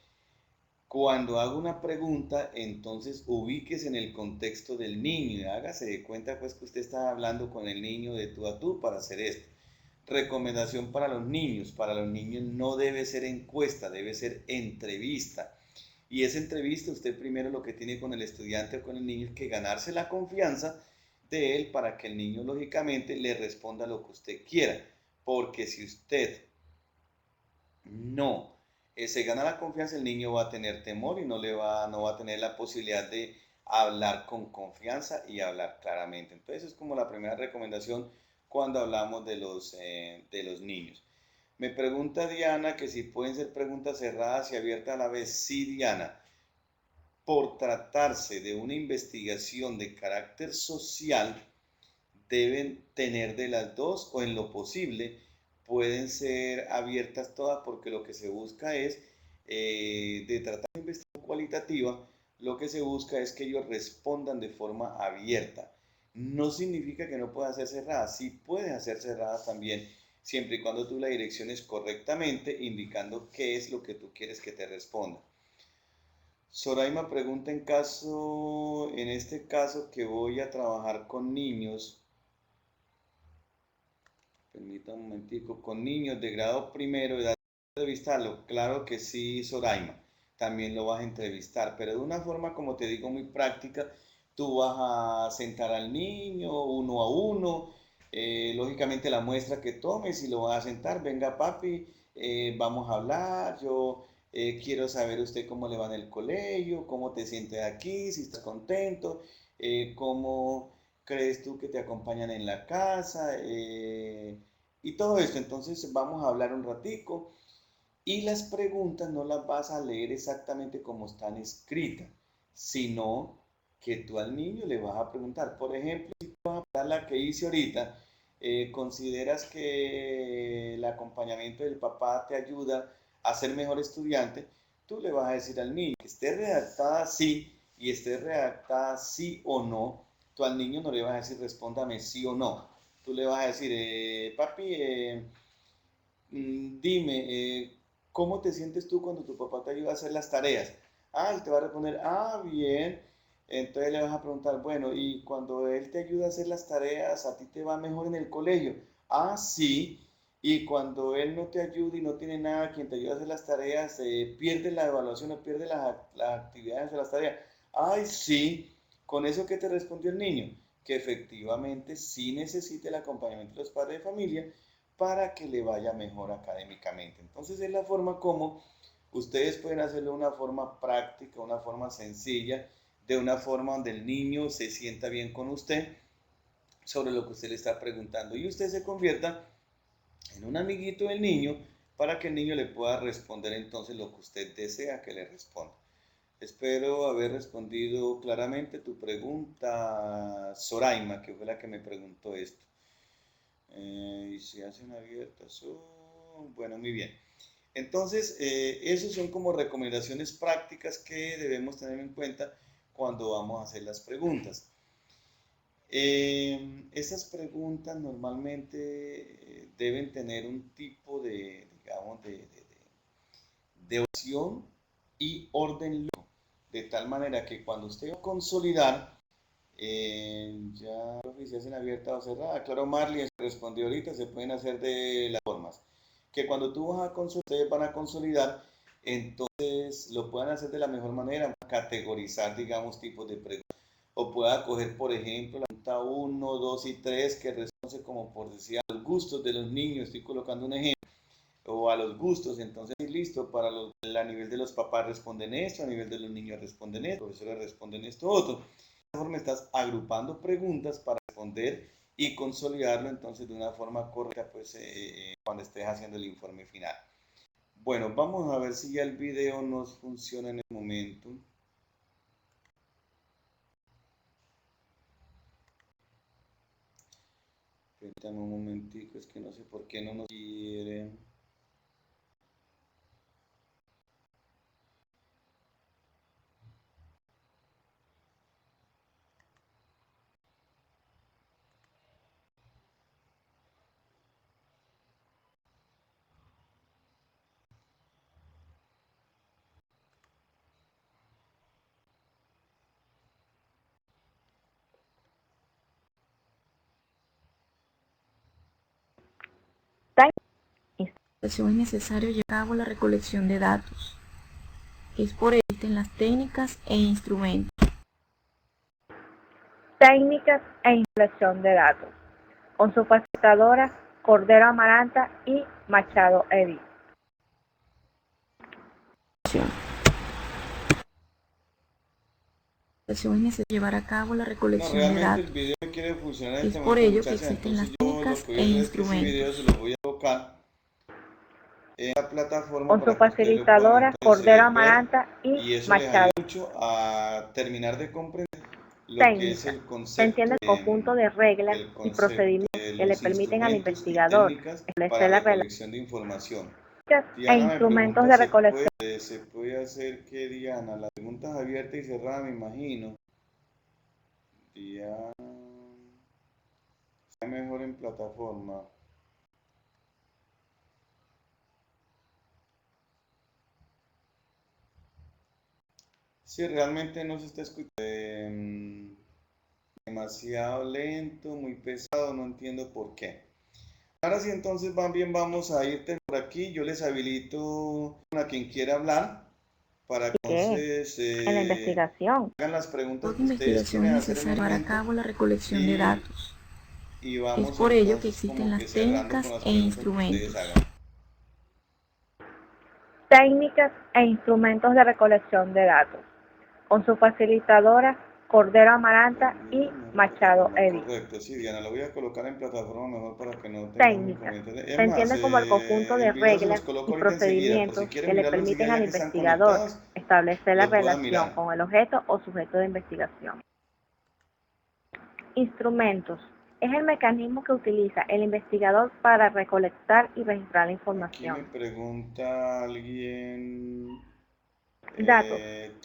Cuando hago una pregunta, entonces ubíquese en el contexto del niño y hágase de cuenta pues que usted está hablando con el niño de tú a tú para hacer esto. Recomendación para los niños no debe ser encuesta, debe ser entrevista. Y esa entrevista usted primero lo que tiene con el estudiante o con el niño es que ganarse la confianza de él para que el niño lógicamente le responda lo que usted quiera. Porque si usted no se gana la confianza, el niño va a tener temor y no va a tener la posibilidad de hablar con confianza y hablar claramente. Entonces es como la primera recomendación cuando hablamos de los niños. Me pregunta Diana que si pueden ser preguntas cerradas y abiertas a la vez. Sí, Diana, por tratarse de una investigación de carácter social, deben tener de las dos o en lo posible pueden ser abiertas todas porque lo que se busca es, de tratar de investigación cualitativa, lo que se busca es que ellos respondan de forma abierta. No significa que no puedan ser cerradas, sí pueden ser cerradas también, siempre y cuando tú la direcciones correctamente, indicando qué es lo que tú quieres que te responda. Soraima pregunta en este caso que voy a trabajar con niños, permítame un momentico, con niños de grado primero, edad de entrevistarlo, claro que sí, Soraima, también lo vas a entrevistar, pero de una forma, como te digo, muy práctica, Tú vas a sentar al niño uno a uno, lógicamente la muestra que tomes y lo vas a sentar, venga papi, vamos a hablar, yo quiero saber usted cómo le va en el colegio, cómo te sientes aquí, si estás contento, cómo crees tú que te acompañan en la casa, y todo esto. Entonces vamos a hablar un ratico y las preguntas no las vas a leer exactamente como están escritas, sino que tú al niño le vas a preguntar. Por ejemplo, si tú vas a preguntar la que hice ahorita, ¿consideras que el acompañamiento del papá te ayuda a ser mejor estudiante? Tú le vas a decir al niño que esté redactada sí y esté redactada sí o no. Tú al niño no le vas a decir respóndame sí o no. Tú le vas a decir, papi, dime, ¿cómo te sientes tú cuando tu papá te ayuda a hacer las tareas? Ah, él te va a responder, ah, bien. Entonces le vas a preguntar, bueno, y cuando él te ayuda a hacer las tareas, ¿a ti te va mejor en el colegio? Ah, sí. Y cuando él no te ayuda y no tiene nada quien te ayude a hacer las tareas, pierde la evaluación o pierde las actividades de las tareas. Ay, sí. ¿Con eso qué te respondió el niño? Que efectivamente sí necesita el acompañamiento de los padres de familia para que le vaya mejor académicamente. Entonces es la forma como ustedes pueden hacerlo de una forma práctica, una forma sencilla, de una forma donde el niño se sienta bien con usted sobre lo que usted le está preguntando y usted se convierta en un amiguito del niño para que el niño le pueda responder entonces lo que usted desea que le responda. Espero haber respondido claramente tu pregunta, Soraima, que fue la que me preguntó esto. Y se hacen abiertas. Bueno, muy bien. Entonces, esos son como recomendaciones prácticas que debemos tener en cuenta cuando vamos a hacer las preguntas. Esas preguntas normalmente deben tener un tipo de, digamos, de oración y orden lógico, de tal manera que cuando usted va a consolidar, ya la oficina abierta o cerrada. Claro, Marley respondió ahorita, se pueden hacer de las formas. Que cuando tú vas a consolidar, ustedes van a consolidar, entonces lo puedan hacer de la mejor manera, categorizar, digamos, tipos de preguntas. O pueda coger, por ejemplo, la pregunta 1, 2 y 3, que responde como por decir a los gustos de los niños, estoy colocando un ejemplo, o a los gustos, entonces listo, a nivel de los papás responden esto, a nivel de los niños responden esto, los profesores responden esto otro. De esta forma estás agrupando preguntas para responder y consolidarlo entonces de una forma correcta, pues cuando estés haciendo el informe final. Bueno, vamos a ver si ya el video nos funciona en el momento. Permítame un momentico, es que no sé por qué no nos quiere. Es necesario llevar a cabo la recolección de datos. Es por ello que existen las técnicas e instrumentos. Técnicas e instalación de datos. Con su facilitadora Cordero Amaranta y Machado Edith. Es necesario llevar a cabo la No, recolección de realmente el datos. video no quiere funcionar en Es este por momento, ello que muchachas. existen las Entonces yo lo técnicas que voy e a hacer es que ese video se instrumentos. lo voy a colocar en la plataforma Con su para que ustedes lo puedan facilitadora entonces Cordero ver Amaranta y y eso les ayuda Machado. mucho a terminar de comprender lo que es Técnica. el Se entiende concepto, el conjunto de reglas el y concepto procedimientos de que le los permiten al instrumentos y investigador técnicas para establecer las recolección de información. técnicas e Diana me instrumentos pregunta, de recolección. se puede hacer que Diana? Las preguntas abiertas y cerradas, me imagino. Diana, está mejor en plataforma. Sí, realmente no se está escuchando. Demasiado lento, muy pesado, no entiendo por qué. Ahora sí, entonces van bien, vamos a ir por aquí. Yo les habilito a quien quiera hablar para que ¿Qué? entonces En la investigación. hagan las preguntas Toda que ustedes investigación es quieren hacer en el necesaria para momento cabo la recolección de y, datos. y Es vamos por ello que entonces existen como las que cerrando con técnicas las e preguntas que ustedes instrumentos. hagan. Técnicas e instrumentos de recolección de datos. Con su facilitadora Cordero Amaranta y En Machado plataforma, Eddy. correcto, sí, Diana, lo voy a colocar en plataforma mejor para que no tengamos Técnicas. inconvenientes. Es Se más, entiende como el conjunto de el video se los reglas coloco y ahorita enseguida, por si procedimientos quieren que le mirarlo enseguida permiten al ya que están investigador conectados, establecer la lo puedan relación mirar. con el objeto o sujeto de investigación. Instrumentos. Es el mecanismo que utiliza el investigador para recolectar y registrar la Aquí me información. pregunta alguien, Datos.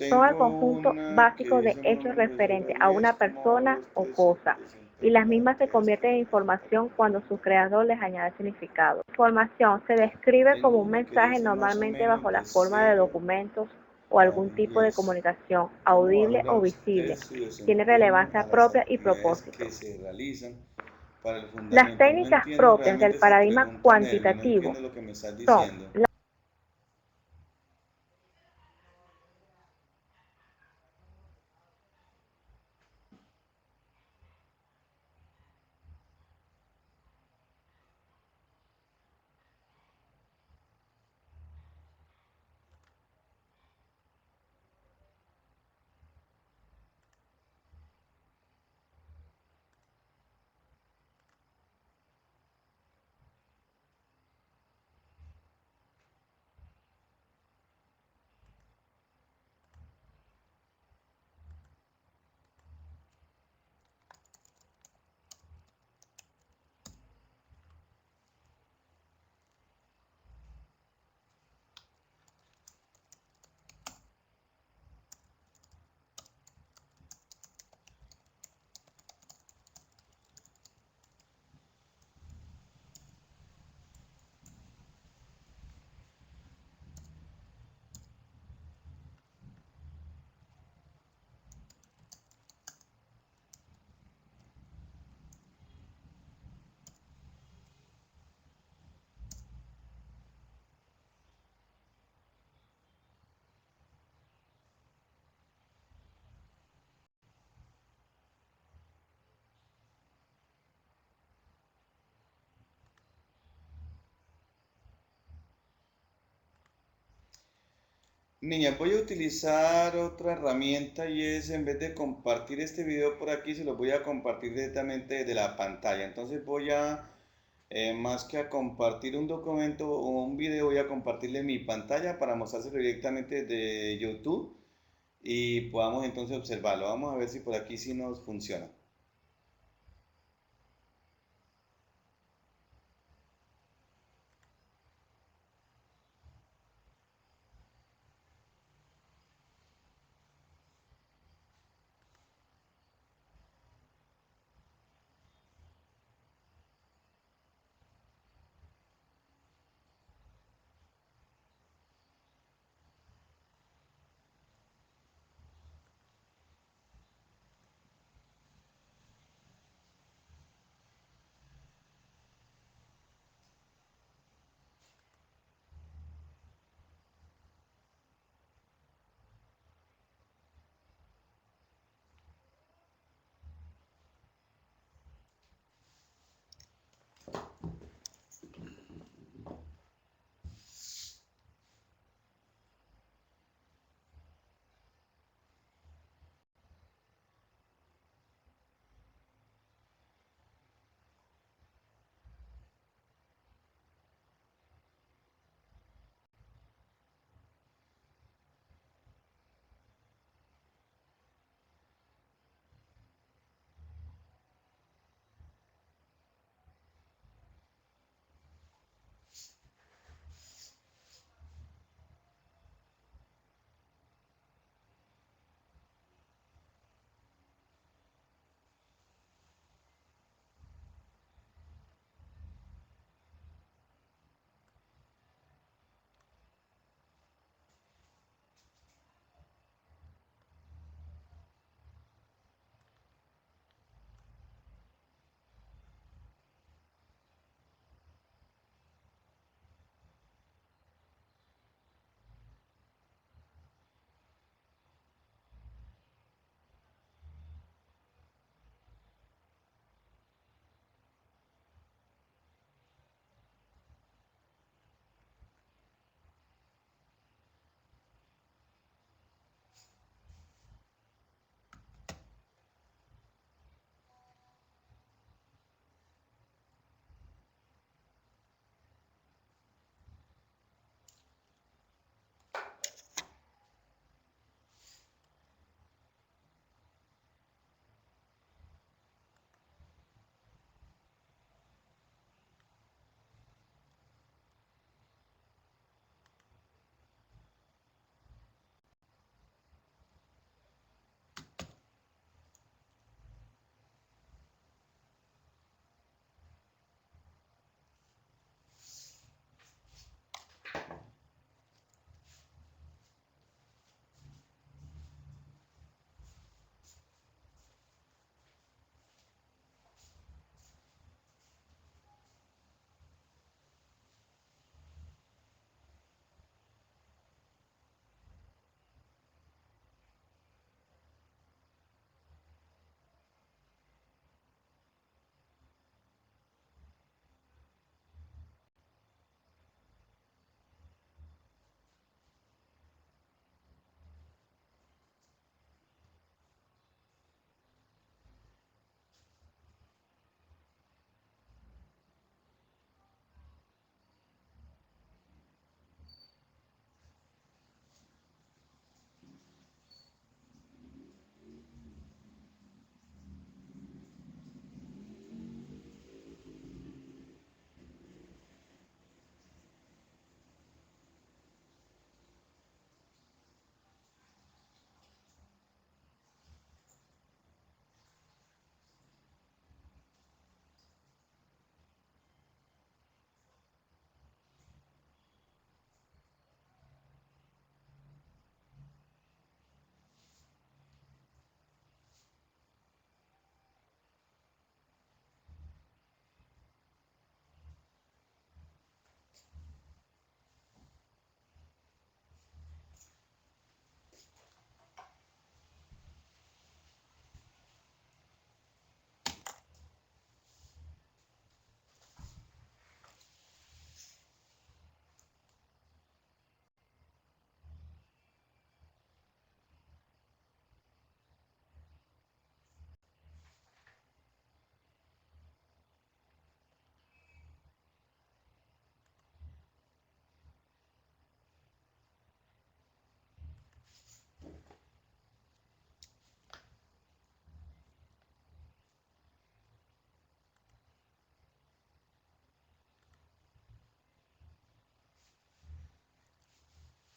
Son el tengo conjunto una que básico de dice más o hechos menos referentes a reservaría una es como hago persona o este cosa, y desempeño las la mismas se actividad convierten en descrita. información cuando su creador les añade significado. La información se describe Tengo como un una que mensaje dice más o normalmente bajo menos la de forma de cero documentos o a algún tipo de 10. comunicación ¿Cómo audible valora o usted visible. su Tiene desempeño a relevancia las propia y actividades propósito. que se realizan para el Las fundamento? No técnicas entiendo propias del realmente esa paradigma pregunta, Nervi, no cuantitativo entiendo lo que me estás son diciendo. Niña, voy a utilizar otra herramienta y es en vez de compartir este video por aquí, se lo voy a compartir directamente desde la pantalla. Entonces voy a, más que a compartir un documento o un video, voy a compartirle mi pantalla para mostrárselo directamente desde YouTube y podamos entonces observarlo. Vamos a ver si por aquí sí nos funciona.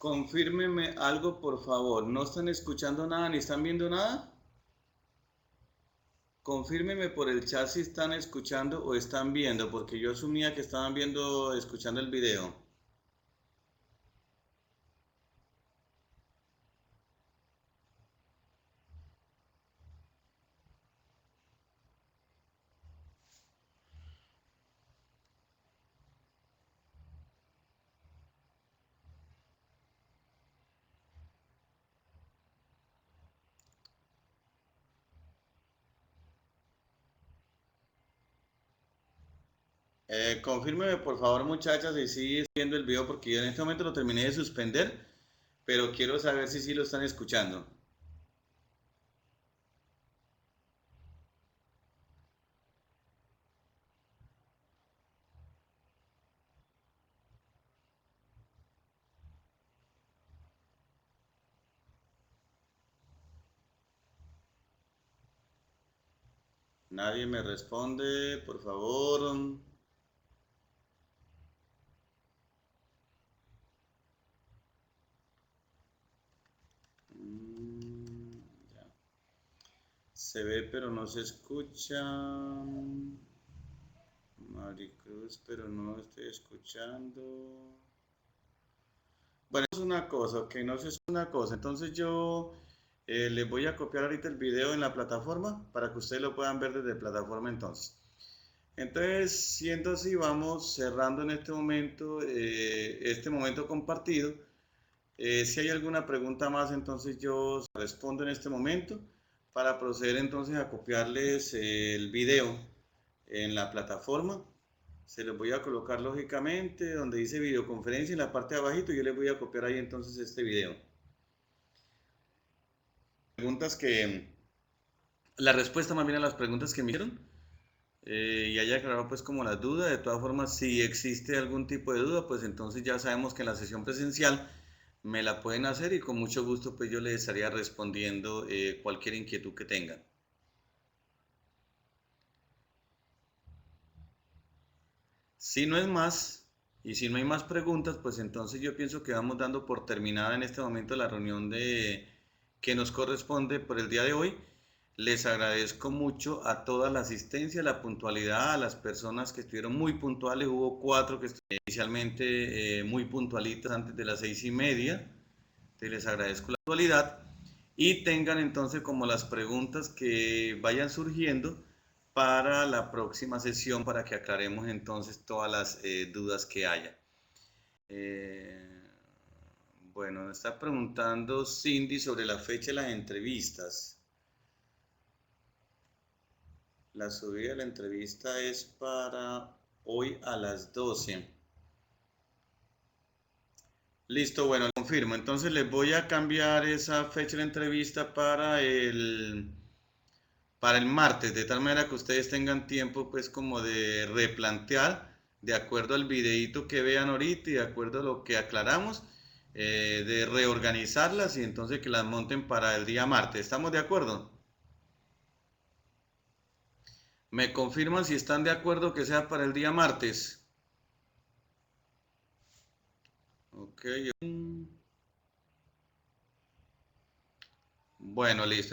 Confírmeme algo, por favor. ¿No están escuchando nada ni están viendo nada? Confírmeme por el chat si están escuchando o están viendo, porque yo asumía que estaban viendo, escuchando el video. Confírmeme por favor, muchachas, si sigue viendo el video, porque yo en este momento lo terminé de suspender, pero quiero saber si sí lo están escuchando. Nadie me responde, por favor. Ya. Se ve pero no se escucha. Maricruz, pero no estoy escuchando. Bueno, es una cosa, que no es una cosa. Entonces yo les voy a copiar ahorita el video en la plataforma para que ustedes lo puedan ver desde plataforma entonces. Entonces, siendo así, vamos cerrando en este momento compartido. Si hay alguna pregunta más, entonces yo respondo en este momento para proceder entonces a copiarles el video en la plataforma. Se los voy a colocar lógicamente donde dice videoconferencia en la parte de abajito. Yo les voy a copiar ahí entonces este video. Preguntas que, la respuesta más bien a las preguntas que me hicieron. Y haya aclarado pues como las dudas. De todas formas, si existe algún tipo de duda, pues entonces ya sabemos que en la sesión presencial me la pueden hacer y con mucho gusto pues yo les estaría respondiendo cualquier inquietud que tengan. Si no es más y si no hay más preguntas, pues entonces yo pienso que vamos dando por terminada en este momento la reunión que nos corresponde por el día de hoy. Les agradezco mucho a toda la asistencia, la puntualidad, a las personas que estuvieron muy puntuales. Hubo 4 que estuvieron inicialmente muy puntualitas antes de las 6:30. Entonces les agradezco la puntualidad y tengan entonces como las preguntas que vayan surgiendo para la próxima sesión para que aclaremos entonces todas las dudas que haya. Eh, bueno, me está preguntando Cindy sobre la fecha de las entrevistas. La subida de la entrevista es para hoy a las 12. Listo, bueno, confirmo. Entonces les voy a cambiar esa fecha de la entrevista para el martes, de tal manera que ustedes tengan tiempo pues como de replantear de acuerdo al videíto que vean ahorita y de acuerdo a lo que aclaramos, de reorganizarlas y entonces que las monten para el día martes. ¿Estamos de acuerdo? ¿Me confirman si están de acuerdo que sea para el día martes? Ok. Bueno, listo.